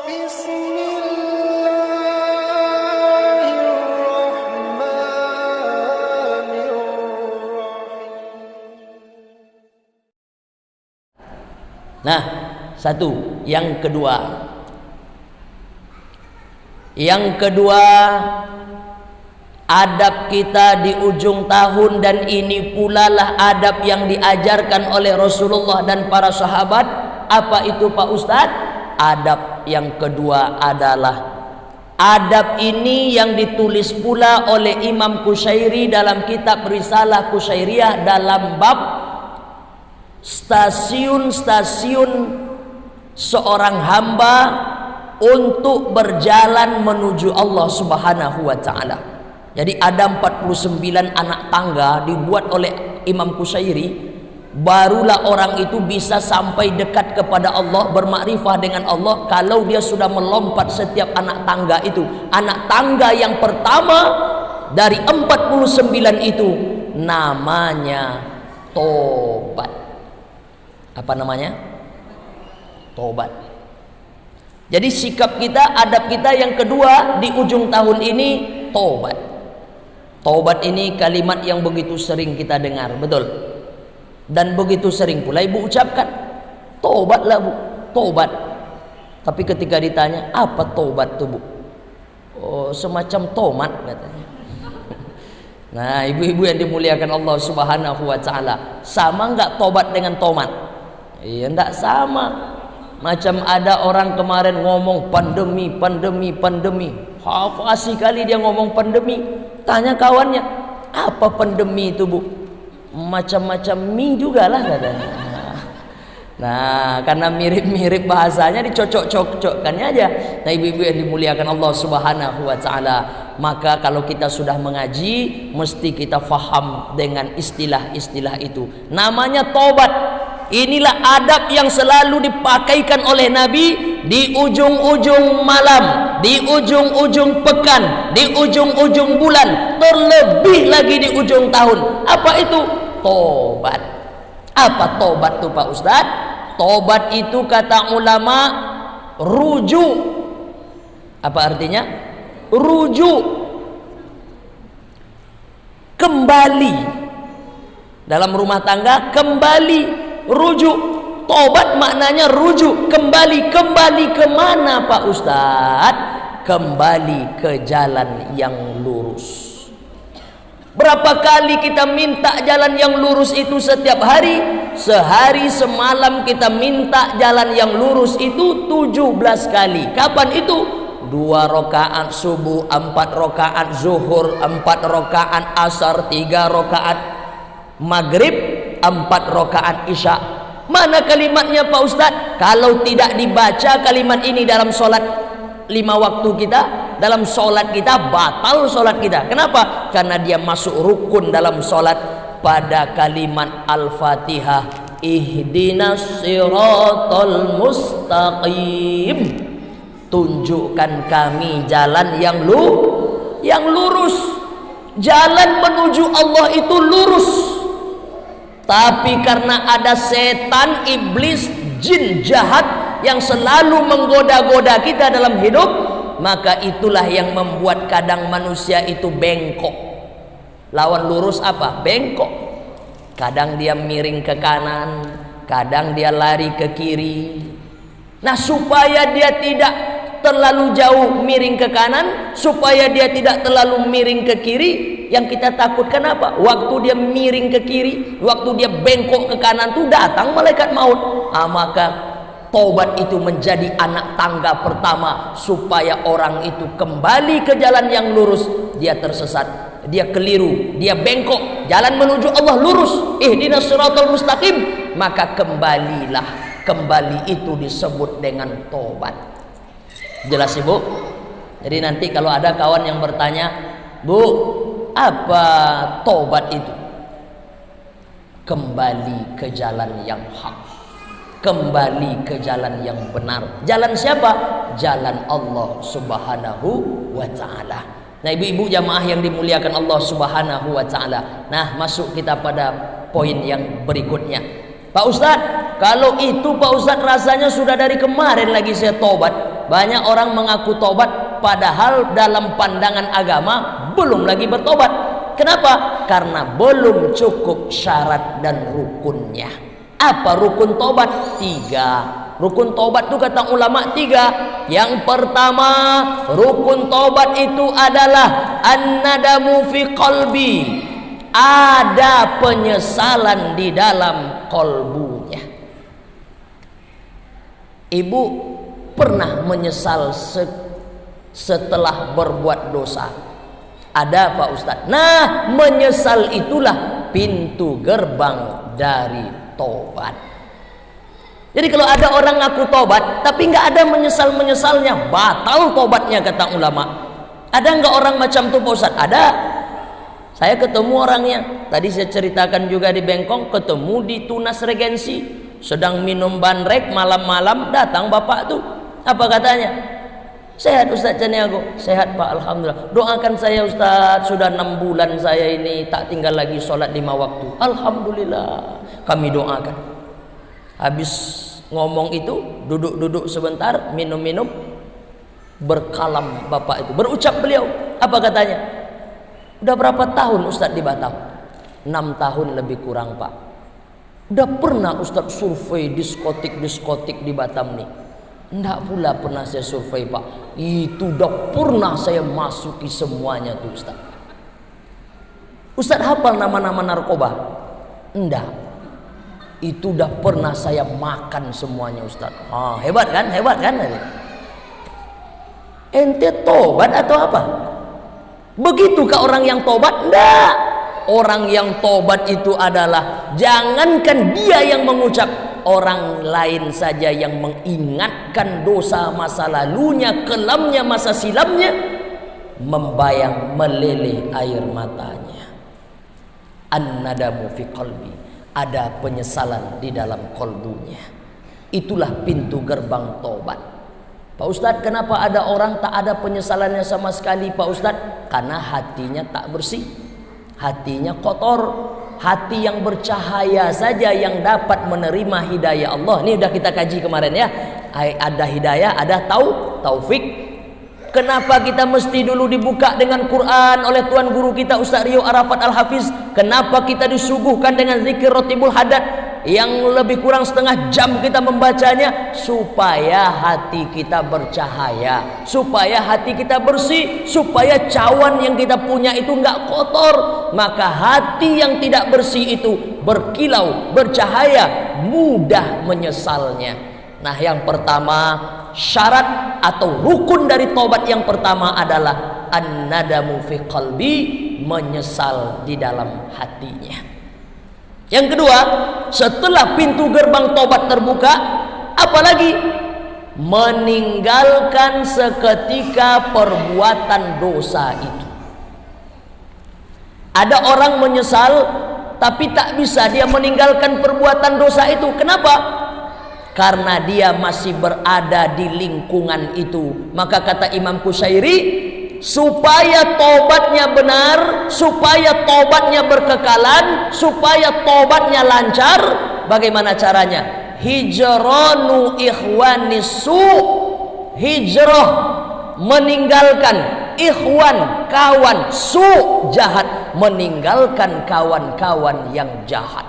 Nah, satu. Yang kedua, adab kita di ujung tahun, dan ini pula lah adab yang diajarkan oleh Rasulullah dan para sahabat. Apa itu Pak Ustadz? Adab yang kedua adalah adab ini yang ditulis pula oleh Imam Qushairi dalam kitab Risalah Qushairiyah dalam bab stasiun-stasiun seorang hamba untuk berjalan menuju Allah Subhanahu wa taala. Jadi ada 49 anak tangga dibuat oleh Imam Qushairi, barulah orang itu bisa sampai dekat kepada Allah, bermakrifah dengan Allah kalau dia sudah melompat setiap anak tangga itu. Anak tangga yang pertama dari 49 itu namanya tobat. Apa namanya? Tobat. Jadi sikap kita, adab kita yang kedua di ujung tahun ini tobat. Tobat ini kalimat yang begitu sering kita dengar, betul? Dan begitu sering pula ibu ucapkan, tobatlah bu, tobat. Tapi ketika ditanya, apa tobat tuh bu? Oh, semacam tomat katanya. Nah, ibu-ibu yang dimuliakan Allah Subhanahu wa taala, sama enggak tobat dengan tomat? Iya, enggak sama. Macam ada orang kemarin ngomong pandemi. Fasih kali dia ngomong pandemi. Tanya kawannya, apa pandemi itu bu? Macam-macam mie juga lah katanya. Nah, karena mirip-mirip bahasanya dicocok-cocokkannya aja. Nah, ibu-ibu yang dimuliakan Allah Subhanahu wa taala, maka kalau kita sudah mengaji mesti kita faham dengan istilah-istilah itu. Namanya tobat. Inilah adab yang selalu dipakaikan oleh Nabi di ujung-ujung malam, di ujung-ujung pekan, di ujung-ujung bulan, terlebih lagi di ujung tahun. Apa itu? Tobat. Apa tobat itu Pak Ustadz? Tobat itu kata ulama rujuk. Apa artinya? Rujuk. Kembali. Dalam rumah tangga kembali. Rujuk. Tobat maknanya rujuk, kembali. Kembali kemana Pak Ustadz? Kembali ke jalan yang lurus. Berapa kali kita minta jalan yang lurus itu setiap hari? Sehari semalam kita minta jalan yang lurus itu 17 kali. Kapan itu? 2 rakaat subuh, 4 rakaat zuhur, 4 rakaat asar, 3 rakaat maghrib, 4 rakaat isya. Mana kalimatnya Pak Ustadz? Kalau tidak dibaca kalimat ini dalam sholat 5 waktu kita, dalam sholat kita, batal sholat kita. Kenapa? Karena dia masuk rukun dalam sholat pada kalimat Al-Fatihah. Ihdinas siratal mustaqim. Tunjukkan kami jalan yang lurus. Jalan menuju Allah itu lurus. Tapi karena ada setan, iblis, jin jahat yang selalu menggoda-goda kita dalam hidup, maka itulah yang membuat kadang manusia itu bengkok. Lawan lurus apa? Bengkok. Kadang dia miring ke kanan, kadang dia lari ke kiri. Nah, supaya dia tidak terlalu jauh miring ke kanan, supaya dia tidak terlalu miring ke kiri, yang kita takutkan apa? Waktu dia miring ke kiri, waktu dia bengkok ke kanan tuh datang malaikat maut. Maka tobat itu menjadi anak tangga pertama supaya orang itu kembali ke jalan yang lurus. Dia tersesat, dia keliru, dia bengkok. Jalan menuju Allah lurus. Ihdinas siratal mustaqim. Maka kembalilah. Kembali itu disebut dengan tobat. Jelas Ibu? Jadi nanti kalau ada kawan yang bertanya, Bu, apa tobat itu? Kembali ke jalan yang hak, kembali ke jalan yang benar. Jalan siapa? Jalan Allah Subhanahu wa ta'ala. Nah, ibu-ibu jamaah yang dimuliakan Allah Subhanahu wa ta'ala. Nah, masuk kita pada poin yang berikutnya. Pak Ustadz, kalau itu Pak Ustadz rasanya sudah dari kemarin lagi saya tobat. Banyak orang mengaku tobat padahal dalam pandangan agama belum lagi bertobat. Kenapa? Karena belum cukup syarat dan rukunnya. Apa rukun tobat? 3. Rukun tobat itu kata ulama 3. Yang pertama, rukun tobat itu adalah an-nadamu fi qalbi. Ada penyesalan di dalam kolbunya. Ibu pernah menyesal setelah berbuat dosa? Ada Pak Ustadz. Nah, menyesal itulah pintu gerbang dari tobat. Jadi kalau ada orang ngaku tobat tapi nggak ada menyesal-menyesalnya, batal tobatnya kata ulama. Ada nggak orang macam itu Pak Ustadz? Ada. Saya ketemu orangnya. Tadi saya ceritakan juga di Bengkong, ketemu di Tunas Regensi, sedang minum bandrek malam-malam, datang bapak tuh. Apa katanya? Sehat Ustadz Caniago? Sehat Pak, alhamdulillah. Doakan saya Ustadz, sudah 6 bulan saya ini tak tinggal lagi sholat 5 waktu. Alhamdulillah, kami doakan. Habis ngomong itu, duduk-duduk sebentar, minum-minum, berkalam bapak itu, berucap beliau. Apa katanya? Udah berapa tahun Ustadz di Batam? 6 tahun lebih kurang Pak. Udah pernah Ustadz survei diskotik di Batam nih? Enggak pula pernah saya survei Pak. Itu udah pernah saya masuki semuanya tuh Ustadz. Ustadz hafal nama-nama narkoba? Enggak. Itu udah pernah saya makan semuanya Ustadz. Hebat kan? Hebat kan? Ente tobat atau apa? Begitukah orang yang tobat? Enggak. Orang yang tobat itu adalah, jangankan dia yang mengucap, orang lain saja yang mengingatkan dosa masa lalunya, kelamnya, masa silamnya, membayang meleleh air matanya. An-nadamu fi qalbi. Ada penyesalan di dalam kolbunya. Itulah pintu gerbang tobat. Pak Ustadz, kenapa ada orang tak ada penyesalannya sama sekali Pak Ustadz? Karena hatinya tak bersih, hatinya kotor. Hati yang bercahaya saja yang dapat menerima hidayah Allah. Ini udah kita kaji kemarin ya. Ada hidayah, ada taufik. Kenapa kita mesti dulu dibuka dengan Quran oleh Tuan Guru kita Ustaz Rio Arafat Al-Hafiz? Kenapa kita disuguhkan dengan zikir rotibul hadat yang lebih kurang setengah jam kita membacanya? Supaya hati kita bercahaya, supaya hati kita bersih, supaya cawan yang kita punya itu nggak kotor. Maka hati yang tidak bersih itu berkilau, bercahaya, mudah menyesalnya. Nah, yang pertama, syarat atau rukun dari tobat yang pertama adalah an-nadamu fi qalbi, menyesal di dalam hatinya. Yang kedua, setelah pintu gerbang tobat terbuka, apalagi meninggalkan seketika perbuatan dosa itu. Ada orang menyesal tapi tak bisa dia meninggalkan perbuatan dosa itu. Kenapa? Karena dia masih berada di lingkungan itu. Maka kata Imam Qushairi, supaya tobatnya benar, supaya tobatnya berkekalan, supaya tobatnya lancar, bagaimana caranya? Hijranu ikhwanis su', hijrah, meninggalkan ikhwan, kawan, su', jahat, meninggalkan kawan-kawan yang jahat.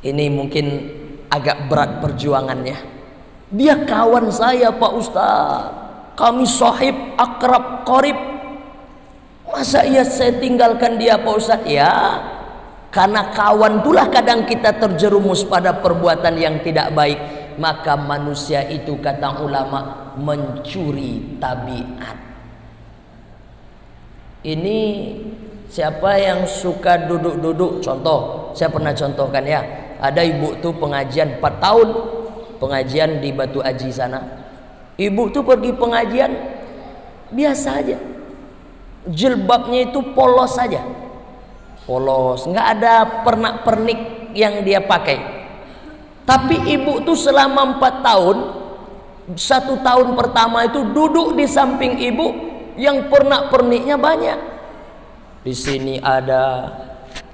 Ini mungkin agak berat perjuangannya. Dia kawan saya Pak Ustaz, kami sahib, akrab, qarib. Masa iya saya tinggalkan dia Pak Ustaz? Ya, karena kawan itulah kadang kita terjerumus pada perbuatan yang tidak baik. Maka manusia itu kata ulama mencuri tabiat. Ini siapa yang suka duduk-duduk? Contoh, saya pernah contohkan ya. Ada ibu tuh pengajian 4 tahun, pengajian di Batu Aji sana. Ibu tuh pergi pengajian biasa aja, jilbabnya itu polos saja, polos, nggak ada pernak-pernik yang dia pakai. Tapi ibu tuh selama 4 tahun, 1 tahun pertama itu duduk di samping ibu yang pernak-perniknya banyak. Di sini ada,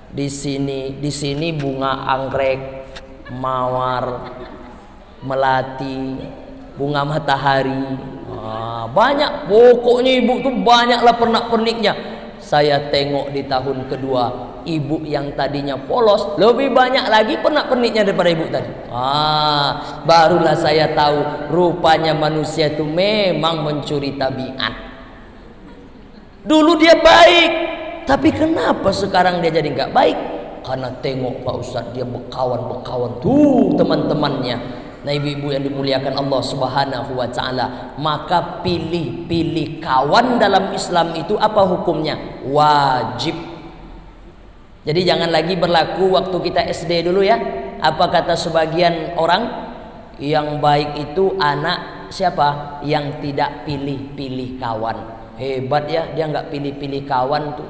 di sini bunga anggrek, mawar, melati, bunga matahari. Banyak, pokoknya ibu tuh banyaklah pernak-perniknya. Saya tengok di tahun kedua, ibu yang tadinya polos lebih banyak lagi pernak-perniknya daripada ibu tadi. Barulah saya tahu rupanya manusia itu memang mencuri tabiat. Dulu dia baik, tapi kenapa sekarang dia jadi nggak baik? Karena tengok Pak Ustadz, dia berkawan tuh teman-temannya. Nah ibu-ibu yang dimuliakan Allah Subhanahu wa ta'ala, maka pilih kawan dalam Islam itu apa hukumnya? Wajib. Jadi jangan lagi berlaku waktu kita SD dulu ya. Apa kata sebagian orang? Yang baik itu anak siapa? Yang tidak pilih-pilih kawan. Hebat ya, dia nggak pilih-pilih kawan tuh.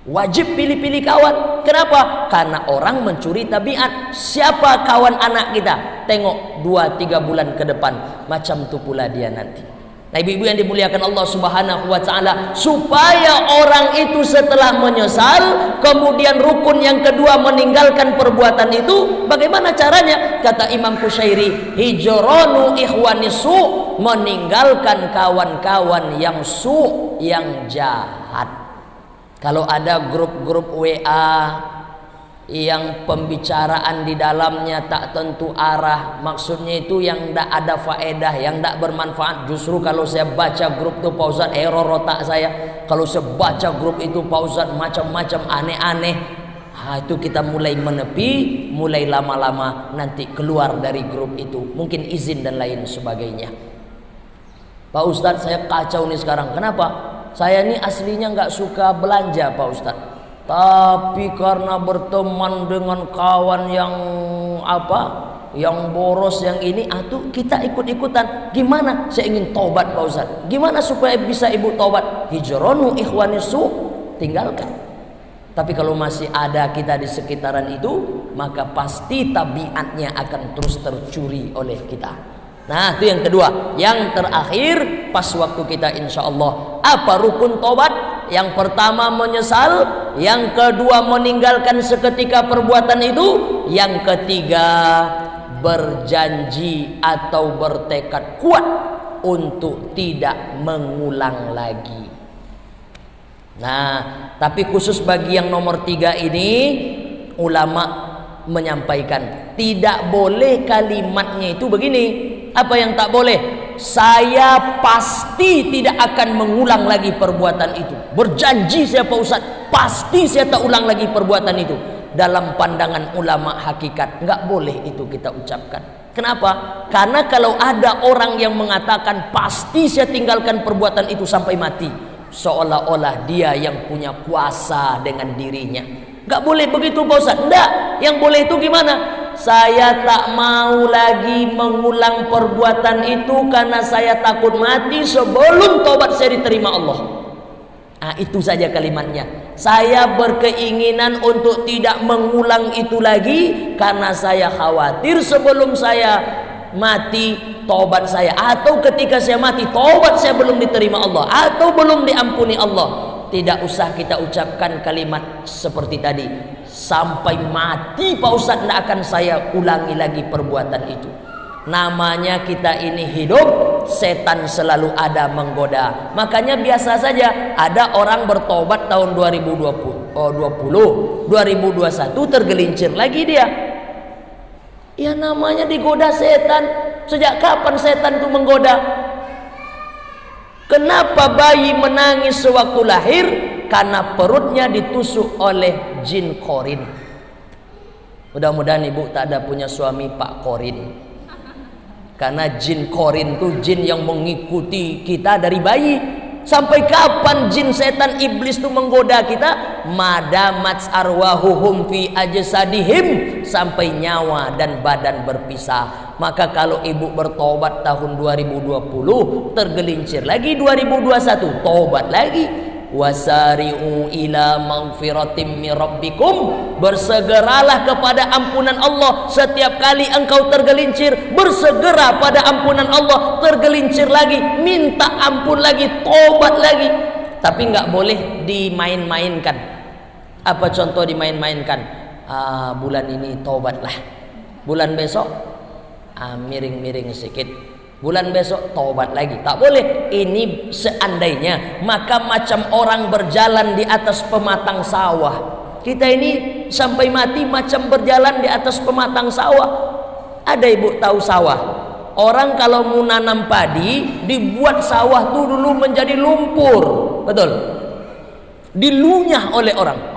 Wajib pilih-pilih kawan. Kenapa? Karena orang mencuri tabiat. Siapa kawan anak kita? Tengok 2-3 bulan ke depan, macam tu pula dia nanti. Nah ibu-ibu yang dimuliakan Allah Subhanahu wa ta'ala, supaya orang itu setelah menyesal, kemudian rukun yang kedua meninggalkan perbuatan itu, bagaimana caranya? Kata Imam Qushairi, hijranu ikhwanis su', meninggalkan kawan-kawan yang su', yang jahat. Kalau ada grup-grup WA yang pembicaraan di dalamnya tak tentu arah, maksudnya itu yang tidak ada faedah, yang tidak bermanfaat. Justru kalau saya baca grup itu Pak Ustadz, error otak saya. Kalau saya baca grup itu Pak Ustadz, macam-macam aneh-aneh. Itu kita mulai menepi, mulai lama-lama nanti keluar dari grup itu, mungkin izin dan lain sebagainya. Pak Ustadz, saya kacau nih sekarang. Kenapa? Saya ini aslinya nggak suka belanja Pak Ustadz, tapi karena berteman dengan kawan yang yang boros yang ini, tuh kita ikut-ikutan. Gimana? Saya ingin tobat Pak Ustadz. Gimana supaya bisa ibu tobat? Hijronu ikhwanisu, tinggalkan. Tapi kalau masih ada kita di sekitaran itu, maka pasti tabiatnya akan terus tercuri oleh kita. Nah itu yang kedua. Yang terakhir, pas waktu kita insya Allah, apa rukun tobat? Yang pertama menyesal, yang kedua meninggalkan seketika perbuatan itu, yang ketiga berjanji atau bertekad kuat untuk tidak mengulang lagi. Nah tapi khusus bagi yang nomor 3 ini, ulama menyampaikan tidak boleh kalimatnya itu begini. Apa yang tak boleh? Saya pasti tidak akan mengulang lagi perbuatan itu. Berjanji saya Pak Ustadz, pasti saya tak ulang lagi perbuatan itu. Dalam pandangan ulama hakikat, nggak boleh itu kita ucapkan. Kenapa? Karena kalau ada orang yang mengatakan pasti saya tinggalkan perbuatan itu sampai mati, seolah-olah dia yang punya kuasa dengan dirinya. Nggak boleh begitu Pak Ustadz. Nggak. Yang boleh itu gimana? Saya tak mau lagi mengulang perbuatan itu karena saya takut mati sebelum tobat saya diterima Allah. Itu saja kalimatnya. Saya berkeinginan untuk tidak mengulang itu lagi karena saya khawatir sebelum saya mati tobat saya, atau ketika saya mati tobat saya belum diterima Allah atau belum diampuni Allah. Tidak usah kita ucapkan kalimat seperti tadi. Sampai mati Pak Ustadz tidak akan saya ulangi lagi perbuatan itu. Namanya kita ini hidup, setan selalu ada menggoda. Makanya biasa saja ada orang bertobat tahun 2021 tergelincir lagi dia. Ya namanya digoda setan. Sejak kapan setan itu menggoda? Kenapa bayi menangis sewaktu lahir? Karena perutnya ditusuk oleh jin korin. Mudah-mudahan ibu tak ada punya suami Pak Korin. Karena jin korin itu jin yang mengikuti kita dari bayi. Sampai kapan jin setan iblis itu menggoda kita? Madamat arwahuhum fi ajsadihim, sampai nyawa dan badan berpisah. Maka kalau ibu bertobat tahun 2020 tergelincir lagi 2021, tobat lagi. Wasari'u ila maghfiratim min rabbikum, bersegeralah kepada ampunan Allah. Setiap kali engkau tergelincir, bersegera pada ampunan Allah. Tergelincir lagi, minta ampun lagi, tobat lagi. Tapi nggak boleh dimain-mainkan. Apa contoh dimain-mainkan? Bulan ini tobatlah, bulan besok miring-miring sedikit. Bulan besok taubat lagi. Tak boleh. Ini seandainya. Maka macam orang berjalan di atas pematang sawah. Kita ini sampai mati macam berjalan di atas pematang sawah. Ada ibu tahu sawah? Orang kalau mau nanam padi, dibuat sawah itu dulu menjadi lumpur. Betul? Dilunyah oleh orang.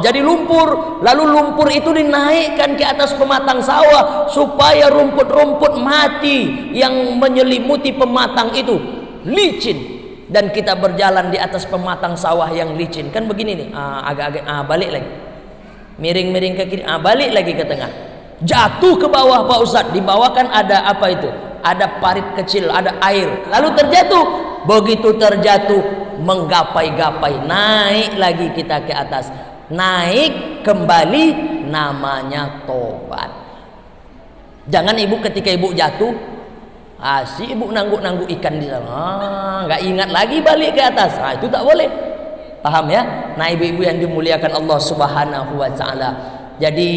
Jadi lumpur. Lalu lumpur itu dinaikkan ke atas pematang sawah supaya rumput-rumput mati yang menyelimuti pematang itu licin. Dan kita berjalan di atas pematang sawah yang licin. Kan begini nih. Agak-agak balik lagi. Miring-miring ke kiri. Balik lagi ke tengah. Jatuh ke bawah Pak Ustadz. Di bawah kan ada apa itu? Ada parit kecil, ada air. Lalu terjatuh. Begitu terjatuh, menggapai-gapai, naik lagi kita ke atas, naik kembali, namanya tobat. Jangan ibu ketika ibu jatuh, si ibu nangguk-nangguk ikan di sana, nggak ingat lagi balik ke atas. Itu tak boleh. Paham ya? Nah, ibu-ibu yang dimuliakan Allah Subhanahu wa taala. Jadi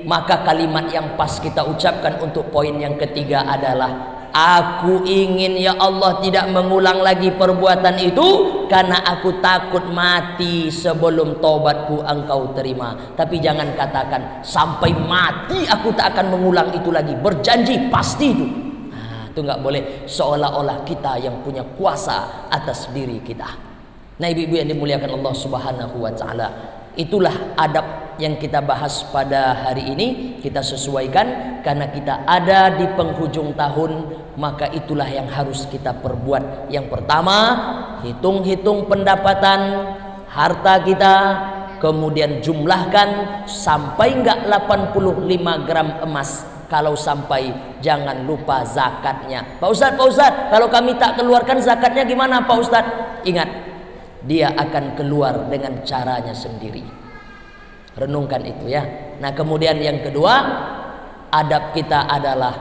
maka kalimat yang pas kita ucapkan untuk poin yang ketiga adalah, aku ingin ya Allah tidak mengulang lagi perbuatan itu, karena aku takut mati sebelum taubatku engkau terima. Tapi jangan katakan sampai mati aku tak akan mengulang itu lagi. Berjanji pasti itu. Itu nggak boleh, seolah-olah kita yang punya kuasa atas diri kita. Nah, ibu-ibu yang dimuliakan Allah Subhanahu wa taala, itulah adab yang kita bahas pada hari ini. Kita sesuaikan karena kita ada di penghujung tahun, maka itulah yang harus kita perbuat. Yang pertama, hitung-hitung pendapatan harta kita, kemudian jumlahkan sampai enggak 85 gram emas. Kalau sampai, jangan lupa zakatnya. Pak Ustadz, kalau kami tak keluarkan zakatnya gimana Pak Ustadz? Ingat, dia akan keluar dengan caranya sendiri. Renungkan itu ya. Nah, kemudian yang kedua, adab kita adalah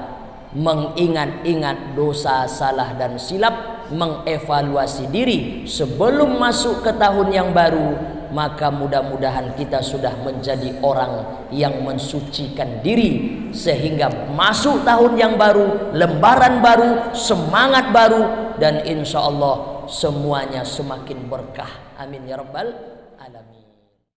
mengingat-ingat dosa, salah dan silap, mengevaluasi diri sebelum masuk ke tahun yang baru. Maka mudah-mudahan kita sudah menjadi orang yang mensucikan diri, sehingga masuk tahun yang baru, lembaran baru, semangat baru, dan insya Allah semuanya semakin berkah. Amin ya rabbal